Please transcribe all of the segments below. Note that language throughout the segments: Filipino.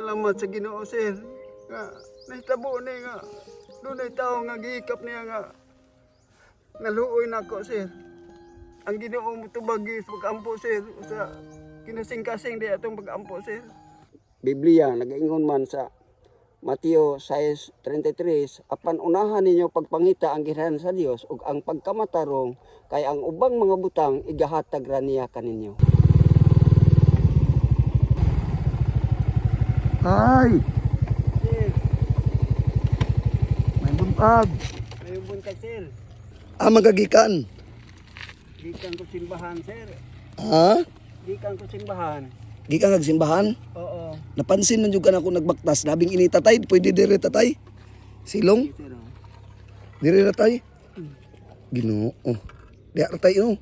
salamat sa Ginoo sir. Nga nahitabo ni nga dunay tawo nga gihikap niya nga naluoy nako sir. Ang Ginoo mo tubagi sa pag-ampo sir sa kinasing-kasing di atong pag-ampo sir. Biblia nagaingon man sa Mateo 6:33, apan unahan ninyo pagpangita ang ginhanan sa Dios ug ang pagkamatarong kay ang ubang mga butang igahatag ra niya kaninyo. Ay, Sir, may buntag. may buntag sir. Magagikan. Gikan ko simbahan sir. Ha? Gikan ko simbahan. Gikan kag simbahan? Oo. Napansin man jud ka na ako nagbaktas, labing ini tatay, pwede dire tatay. Silong, Sir, oh. dire tatay. Ginoo. Diya tatay no.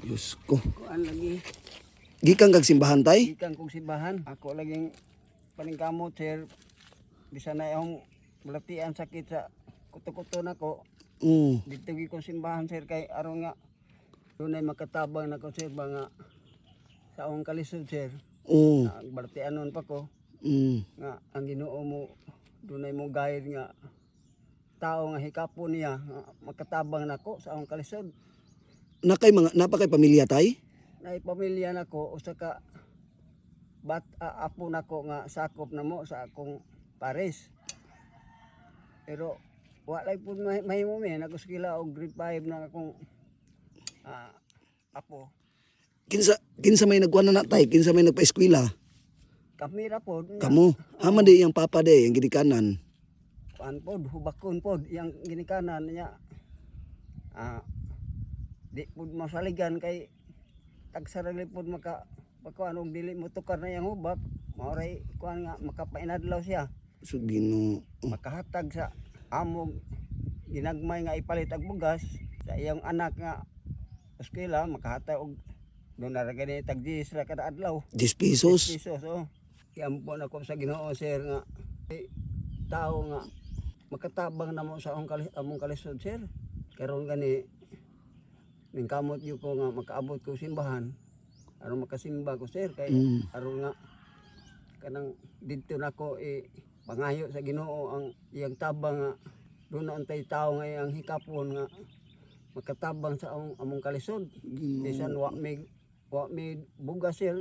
Diyos ko. Kuan lagi. Gikan kag simbahan tay? Gikan kong simbahan. Ako laging paningkamot sir. Bisa na yung malatian sakit sa kuto-kuto nako. Dito gi kong simbahan sir kay aron nga dunay makatabang nako sir ba nga sa akong kalisod sir. Nagbalatianon pa ko. Nga ang Ginoo mo dunay mo gayud nga tao nga hikapon niya nga makatabang nako sa akong kalisod. Napakay pamilya tay? Nay pamilya nako usa ka apo nako nga sakop na mo sa akong pares. Pero walay pud mahimo mi nagusukila og grade 5 na akong apo. Kinsa may nagkuha na tay? Kinsa may nagpa-eskwela? Kami ra pod. Kamo? Haman di yang papa de, yang gidikanan. Kuan pod, hubakon pod yang ginikanan niya. Di pod masaligan kay tagsarali pod makakuan og dili mo tukar na yang hubak. Maoray kuan nga makapainadlaw siya. So Ginoo. Makahatag sa amog ginagmay nga ipalit og bugas sa iyang anak nga eskwela makahatag og doon na gani tag 10 ra kada adlaw. 10 pesos. 10 pesos oh. Iampo na ko sa Ginoo sir nga tao nga makatabang na mo sa among kalisod sir. Karon gani ning kamot yu ko nga makaabot ko simbahan aron makasimba ko sir kay aron nga kanang didto nako pangayo sa Ginoo ang iyang tabang nga doon na antay tao nga ang hikapon nga makatabang sa among kalisod. Bisan wa may bugas sir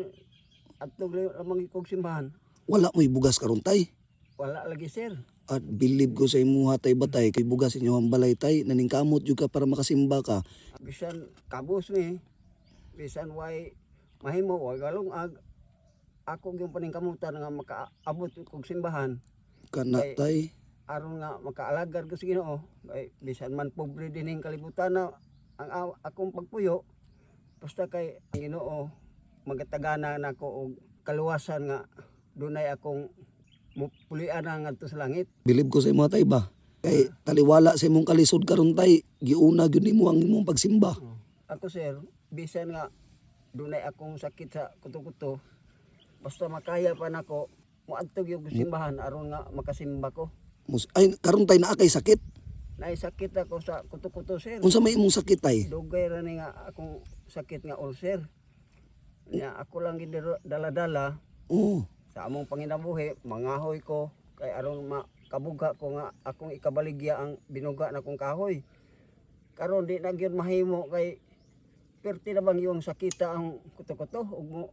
adtog lamang ikog simbahan. Wala mo'y bugas karon tay. Wala lagi sir. At believe ko sa imuha tay batay kay bugas inyo ang balay tay naningkamot jud ka para makasimba ka. Bisan kabus ni bisan way mahimo way galungag ako gyud paningkamutan nga makaabot kog simbahan. Kana tay. Aron nga makaalagar ko sa Ginoo kay bisan man pobre dining kalibutan na ang akong pagpuyo basta kay ang Ginoo magatagana nako og kaluwasan nga dunay akong mupulian na ngadto sa langit. Believe ko sa imuha tay ba. Kay taliwala sa imong kalisod karon tay giuna gyud nimo ang imong pagsimba. Ako sir bisan nga dunay akong sakit sa kuto-kuto basta makaya pa nako moadtog yung simbahan aron nga makasimba ko. Ay karon tay naa kay sakit. Naisakit ako sa kuto-kuto sir. Unsa may imong sakit tay? Dugay ra ni nga akong sakit nga ulcer. Nya ako lang gid dala-dala sa among panginabuhi, mangahoy ko kay aron makabuga ko nga akong ikabaligya ang binuga na kong kahoy. Karon di na gyud mahimo kay perti na bang yung sakita ang kuto-kuto ug mo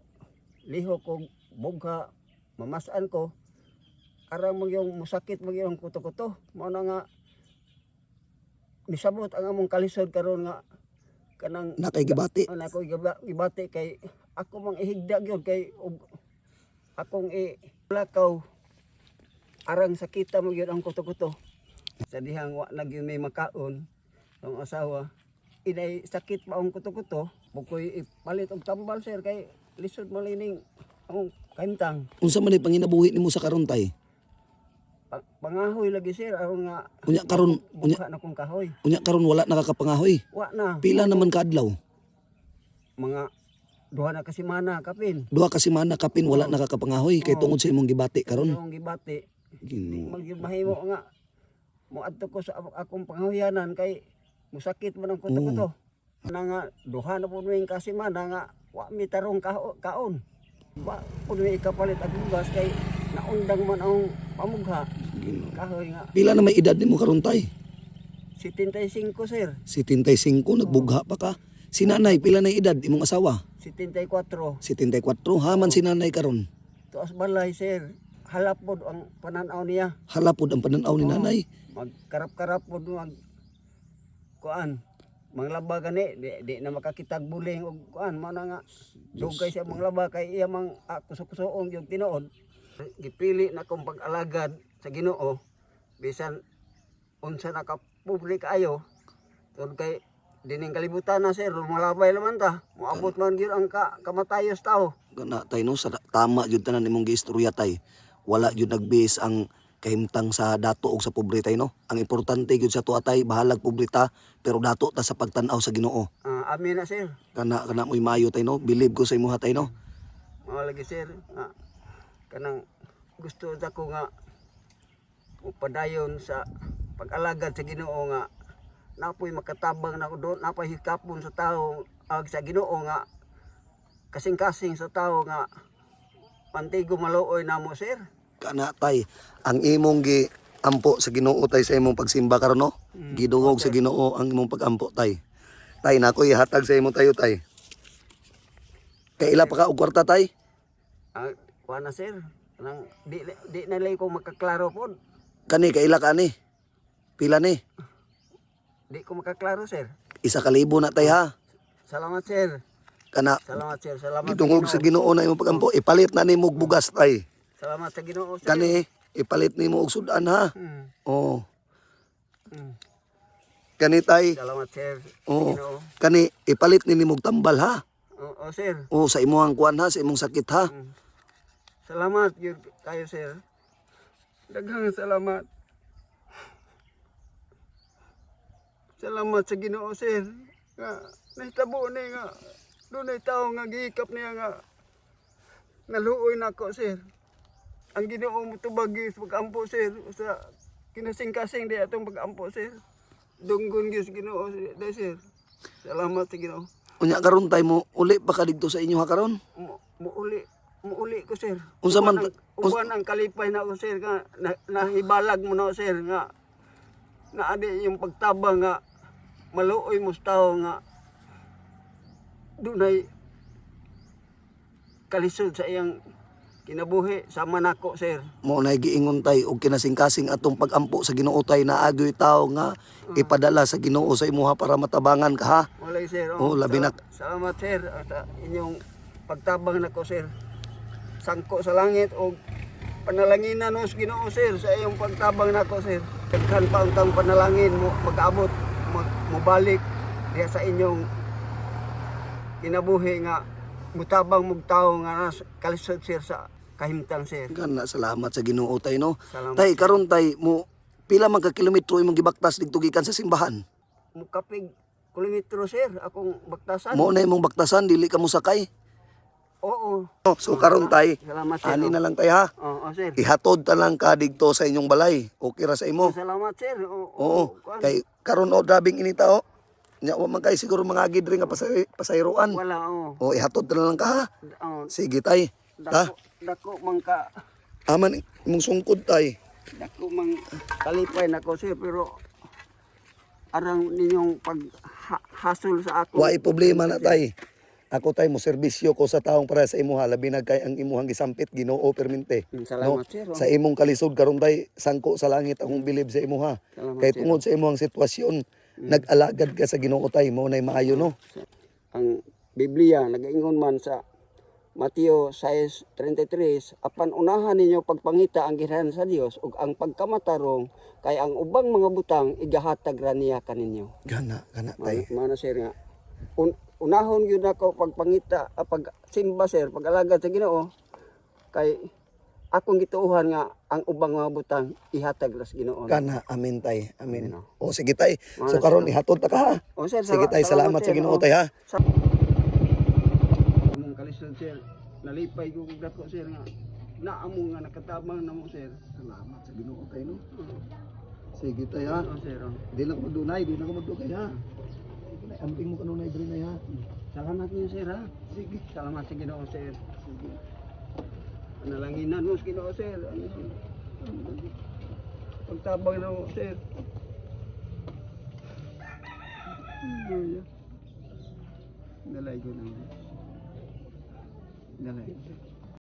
lihok og bugha mamas-an ko arang mo yung musakit mo yung kuto-kuto mao na nga misabot ang among kalisod karon nga kanang nakay gibati. Nako gibati kay ako mang ihigda gyud kay akong lakaw arang sakita mo gyud ang kuto-kuto. Sa dihang wa na gyud may makaon ang asawa inay sakit pa ang kuto-kuto bukoy ipalit og tambal sir kay lisod mo lining ang kaimtang. Unsa man ay panginabuhi nimo sa karon tay? Pangahoy lagi sir aron nga Unya karon na kong kahoy. Unya karon wala nakakapangahoy. Wa na. Pila naman ka adlaw? Mga duha na ka semana kapin. Duha ka semana kapin wala nakakapangahoy kay tungod sa imong gibati karon. Imong gibati. Ginoo. Mahimo nga moadto ko sa akong pangahoyanan kay musakit man ang kuto-kuto. Na nga duha na pud ming ka semana nga wa mi tarong kaon. Ba, kung may ikapalit ang bugas kay naundang man ang pamugha. Kahoy nga. Pila na may edad nimo karon tay? 75 sir. 75 nagbugha pa ka. Si nanay pila na edad imong asawa? 74. 74 haman si nanay karon. Tuas balay sir. Halapod ang pananaw niya. Halapod ang pananaw ni nanay. Magkarap-karap pod mag kuan. Manglaba gani di na makakitag buling og kuan mao na nga. Dugay siya manglaba kay iya mang kuso-kusoong yung tinuod. Gipili na kong pag-alagad sa Ginoo bisan unsa nakapublik ayo tungod kay dining kalibutan na sir lumalabay laman ta moabot man gyud ang kamatayos tao. Kana tay no sa tama jud tanan imong giistorya tay. Wala jud nagbase ang kahimtang sa dato og sa pobre tay no. Ang importante gyud sa tuwa tay bahalag pobre ta pero dato ta sa pagtan-aw sa Ginoo. Amin na sir. Kana mo'y mayo tay no. Believe ko sa imuha tay no. Mao lagi sir nga kanang gusto ko nga upadayon sa pag-alagad sa Ginoo nga napoy makatabang na doon napoy hikapon sa tao ag sa Ginoo nga kasing-kasing sa tao nga pantigo maluoy namo sir. Kana tay ang imong gi ampo sa Ginoo tay sa imong pagsimba karon no. Gidungog sa Ginoo ang imong pagampo tay. Tay nako ihatag sa imo tayo tay. Kaila pa ka og kwarta tay? Kuha na sir. Nang di na lay ko makaklaro pod. Kani kaila ka ni? Pila ni? Di ko makaklaro sir. 1,000 na tay ha. Salamat sir. Kana Salamat sir. Salamat gidungog sa Ginoo na imong pagampo. Ipalit na nimo og bugas tay. Salamat sa Ginoo sir. Kani ipalit nimo og sudan ha. Oh. Kani tay. Salamat sir. Oh. Ginoo. Kani ipalit ni nimo og tambal ha. Oo sir. Oh sa imong kuan ha, sa imong sakit ha. Salamat gyud kayo sir. Daghang salamat. Salamat sa Ginoo sir. Nga nahitabo ni nga dunay tawo nga gihikap niya nga naluoy nako sir. Ang Ginoo mo tubag sa pag-ampo sir sa kinasing-kasing di atong pag-ampo sir. Dunggon gyud sa Ginoo sir. Salamat sa Ginoo. Unya karon tay mo uli pa ka didto sa inyo ha karon? Muuli ko sir. Unsa man Uban ang kalipay na ko sir nga nahibalag mo na sir nga naadi yung pagtabang nga maluoy mo sa tao nga dunay kalisod sa iyang kinabuhi sama nako sir. Mo na giingon tay og kinasing-kasing atong pagampo sa Ginoo tay naagyoy tawo nga ipadala sa Ginoo sa imuha para matabangan ka ha. Walay sir. Oh, labi na. Salamat sir sa inyong pagtabang nako sir. Sangko sa langit o panalanginan mo sa Ginoo sir sa iyong pagtabang nako sir. Daghan pa ang tang panalangin mo mag-abot mobalik diha sa inyong kinabuhi nga mutabang mong tao nga kalisod sir sa kahimtang sir. Kana salamat sa Ginoo tay no. Salamat. Tay karon tay mo pila man ka kilometro imong gibaktas didto gikan sa simbahan? Mukapig kilometro sir akong baktasan. Mo na imong baktasan dili ka mo sakay. Oo. So karon tay Salamat sir. ani na lang tay ha. Oo sir. Ihatod ta lang ka didto sa inyong balay. Okay ra sa imo? Salamat sir. Oo. Kay karon o drabing inita o. Nya wa man kay siguro mga gidri nga pasayroan. Wala oo. O ihatod ta na lang ka ha. Oo. Sige tay. Ha? Dako man ka Aman imong sungkod tay. dako man kalipay nako sir pero arang ninyong paghasol sa ako. Wa problema na tay. Ako tay mo serbisyo ko sa taong para sa imuha labi na kay ang imuhang gisampit Ginoo permente. Salamat sir. Sa imong kalisod karon tay sangko sa langit akong bilib sa imuha. Salamat, Kay sir. tungod sa imong sitwasyon nag-alagad ka sa Ginoo tay mo nay maayo no. Ang Biblia nagaingon man sa Mateo 6:33 apan unahan ninyo pagpangita ang girahan sa Dios ug ang pagkamatarong kay ang ubang mga butang igahatag ra niya kaninyo. Gana tay. Mana sir nga unahon gyud nako pagpangita pagsimba sir pag-alagad sa Ginoo kay akong gituohan nga ang ubang mga butang ihatag ra sa Ginoo. Kana amin tay. Amin. Amen. O sige tay. So karon ihatod ta ka ha. O sir, Sige tay, salamat sa Ginoo tay ha. Among kalisod sir, nalipay ko kung dako sir nga naamo nga nakatabang namo sir. Salamat sa Ginoo tay no. Sige tay ha. O sir. Di lang ko dunay, di lang ko magdugay ha. Sige nay, amping mo kanunay diri nay ha. Salamat niyo sir ha. Sige. Salamat sa Ginoo sir. Sige. Nalanginan mo sa Ginoo sir. Pagtabang na mo sir. Dalay ko na. Dalay.